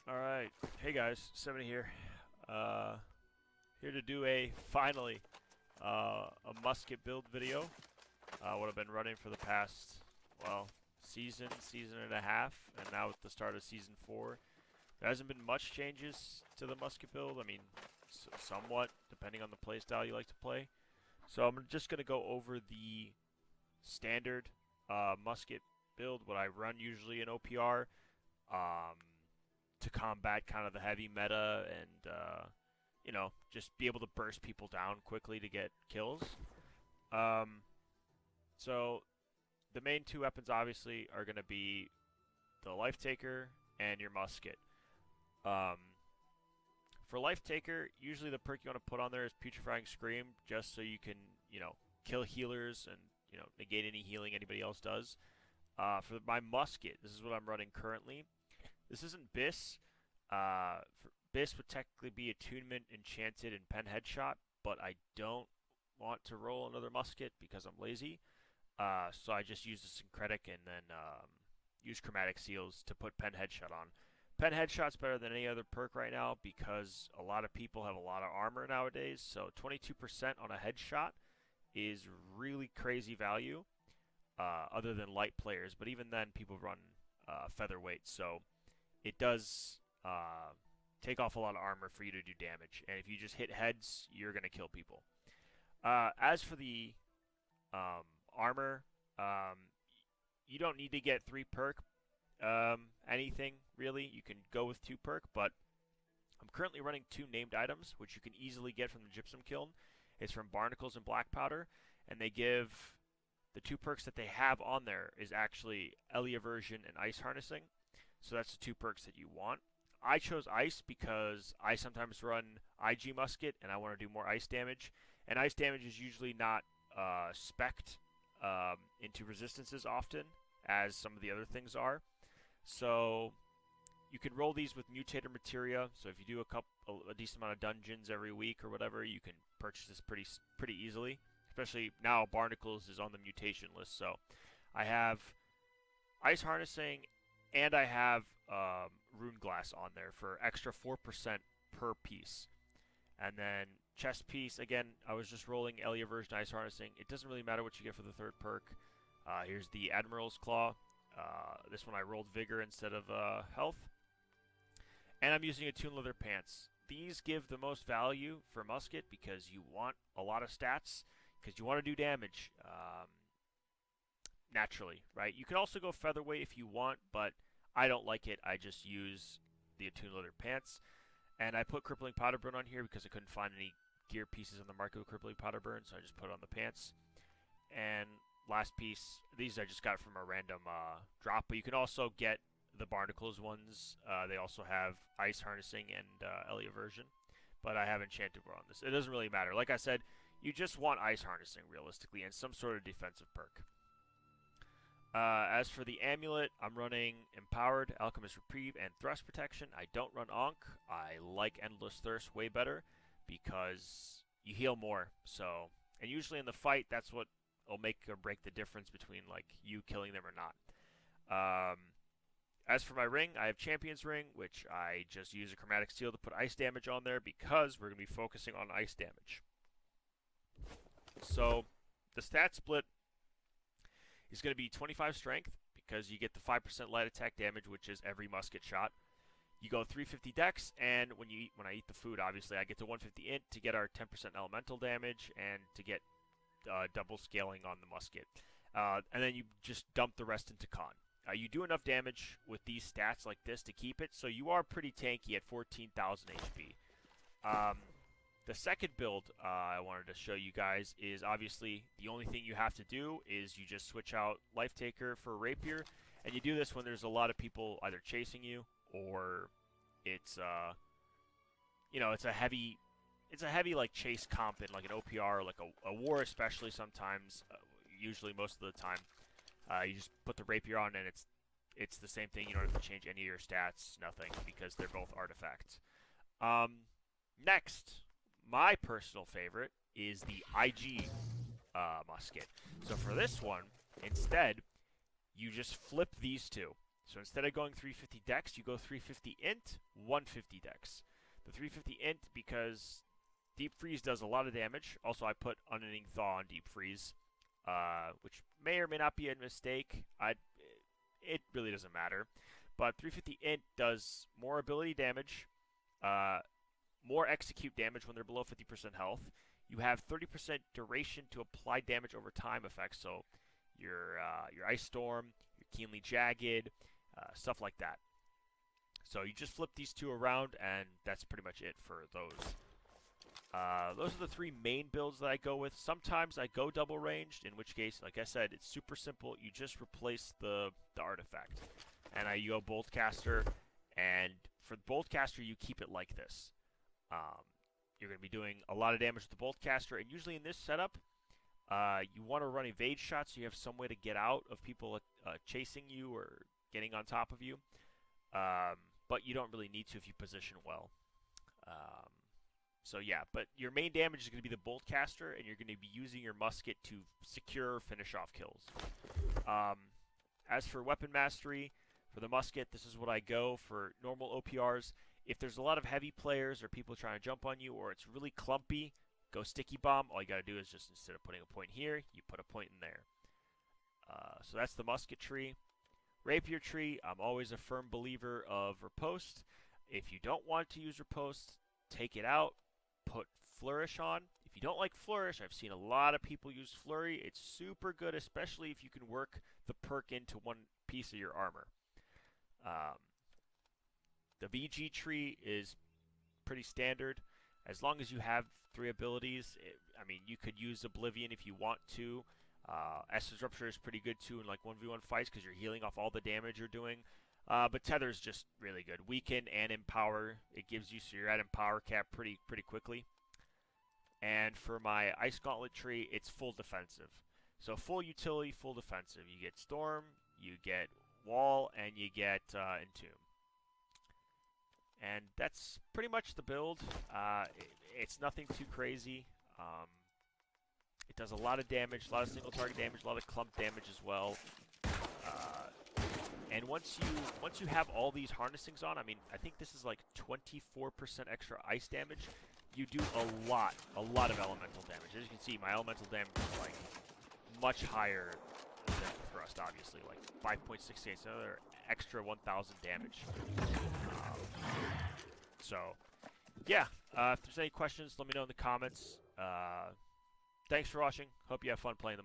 Alright, hey guys, 70 here. Here to do finally, a musket build video. What I've been running for the past, well, season and a half, and now at the start of season 4. There hasn't been much changes to the musket build. I mean, somewhat, depending on the playstyle you like to play. So I'm just going to go over the standard musket build, what I run usually in OPR. To combat kind of the heavy meta and just be able to burst people down quickly to get kills. Um, so the main two weapons obviously are going to be the life taker and your musket. For life taker, usually the perk you want to put on there is putrefying scream, just so you can kill healers and negate any healing anybody else does. For my musket, this is what I'm running currently. This isn't Biss. Biss would technically be Attunement, Enchanted, and Pen Headshot, but I don't want to roll another musket because I'm lazy. So I just use the Syncretic and then use Chromatic Seals to put Pen Headshot on. Pen Headshot's better than any other perk right now because a lot of people have a lot of armor nowadays, so 22% on a headshot is really crazy value, other than light players, but even then people run featherweight, so it does take off a lot of armor for you to do damage. And if you just hit heads, you're going to kill people. As for the armor, you don't need to get 3 perk anything, really. You can go with 2 perk, but I'm currently running 2 named items, which you can easily get from the Gypsum Kiln. It's from Barnacles and Black Powder, and they give the 2 perks that they have on there is actually Elioversion and Ice Harnessing. So that's the 2 perks that you want. I chose Ice because I sometimes run IG Musket and I want to do more ice damage. And ice damage is usually not spec'd into resistances often, as some of the other things are. So you can roll these with Mutator Materia. So if you do a decent amount of dungeons every week or whatever, you can purchase this pretty easily. Especially now Barnacles is on the mutation list. So I have Ice Harnessing and I have Rune Glass on there for extra 4% per piece. And then chest piece, again, I was just rolling Elioversion Ice Harnessing. It doesn't really matter what you get for the 3rd perk. Here's the Admiral's Claw. This one I rolled Vigor instead of Health. And I'm using Attune Leather Pants. These give the most value for Musket because you want a lot of stats, because you want to do damage. Naturally, right? You can also go featherweight if you want, but I don't like it. I just use the Attune Leather Pants. And I put Crippling Powder Burn on here because I couldn't find any gear pieces on the market with Crippling Powder Burn, so I just put it on the pants. And last piece, these I just got from a random drop, but you can also get the Barnacles ones. They also have Ice Harnessing and Elioversion, but I have Enchanted War on this. It doesn't really matter. Like I said, you just want Ice Harnessing, realistically, and some sort of defensive perk. As for the Amulet, I'm running Empowered, Alchemist Reprieve, and Thrust Protection. I don't run Ankh. I like Endless Thirst way better because you heal more. So, and usually in the fight, that's what will make or break the difference between like you killing them or not. As for my ring, I have Champion's Ring, which I just use a Chromatic Seal to put ice damage on there because we're going to be focusing on ice damage. So, the stat split is going to be 25 strength because you get the 5% light attack damage, which is every musket shot. You go 350 dex, and when I eat the food, obviously I get to 150 int to get our 10% elemental damage and to get double scaling on the musket. And then you just dump the rest into con. You do enough damage with these stats like this to keep it, so you are pretty tanky at 14,000 HP. The second build I wanted to show you guys is obviously the only thing you have to do is you just switch out Life Taker for Rapier, and you do this when there's a lot of people either chasing you or it's it's a heavy like chase comp in like an OPR or like a war, especially sometimes. Usually most of the time, you just put the Rapier on and it's the same thing. You don't have to change any of your stats, nothing, because they're both artifacts. Next, my personal favorite is the IG musket. So for this one, instead, you just flip these two. So instead of going 350 dex, you go 350 int, 150 dex. The 350 int because Deep Freeze does a lot of damage. Also, I put Unending Thaw on Deep Freeze, which may or may not be a mistake. It really doesn't matter. But 350 int does more ability damage, more execute damage when they're below 50% health. You have 30% duration to apply damage over time effects, so your Ice Storm, your Keenly Jagged, stuff like that. So you just flip these two around, and that's pretty much it for those. Those are the three main builds that I go with. Sometimes I go double ranged, in which case, like I said, it's super simple. You just replace the artifact. And you go Boltcaster, and for the Boltcaster, you keep it like this. You're going to be doing a lot of damage with the Boltcaster, and usually in this setup, you want to run evade shots so you have some way to get out of people chasing you or getting on top of you. But you don't really need to if you position well. So yeah, but your main damage is going to be the Boltcaster, and you're going to be using your Musket to secure finish off kills. As for Weapon Mastery, for the Musket, this is what I go for normal OPRs. If there's a lot of heavy players or people trying to jump on you, or it's really clumpy, go Sticky Bomb. All you got to do is just, instead of putting a point here, you put a point in there. So that's the Musket tree. Rapier tree, I'm always a firm believer of Riposte. If you don't want to use Riposte, take it out, put Flourish on. If you don't like Flourish, I've seen a lot of people use Flurry. It's super good, especially if you can work the perk into one piece of your armor. The VG tree is pretty standard. As long as you have 3 abilities, I mean, you could use Oblivion if you want to. Essence Rupture is pretty good too in like 1v1 fights because you're healing off all the damage you're doing. But Tether is just really good. Weaken and Empower. It gives you, so you're at Empower cap pretty quickly. And for my Ice Gauntlet tree, it's full defensive. So full utility, full defensive. You get Storm, you get Wall, and you get Entomb. And that's pretty much the build. It's nothing too crazy. It does a lot of damage, a lot of single target damage, a lot of clump damage as well. And once you have all these harnessings on, I mean, I think this is like 24% extra ice damage. You do a lot of elemental damage. As you can see, my elemental damage is like much higher than Thrust, obviously, like 5.68, so another extra 1,000 damage. So, yeah, if there's any questions, let me know in the comments. Thanks for watching. Hope you have fun playing the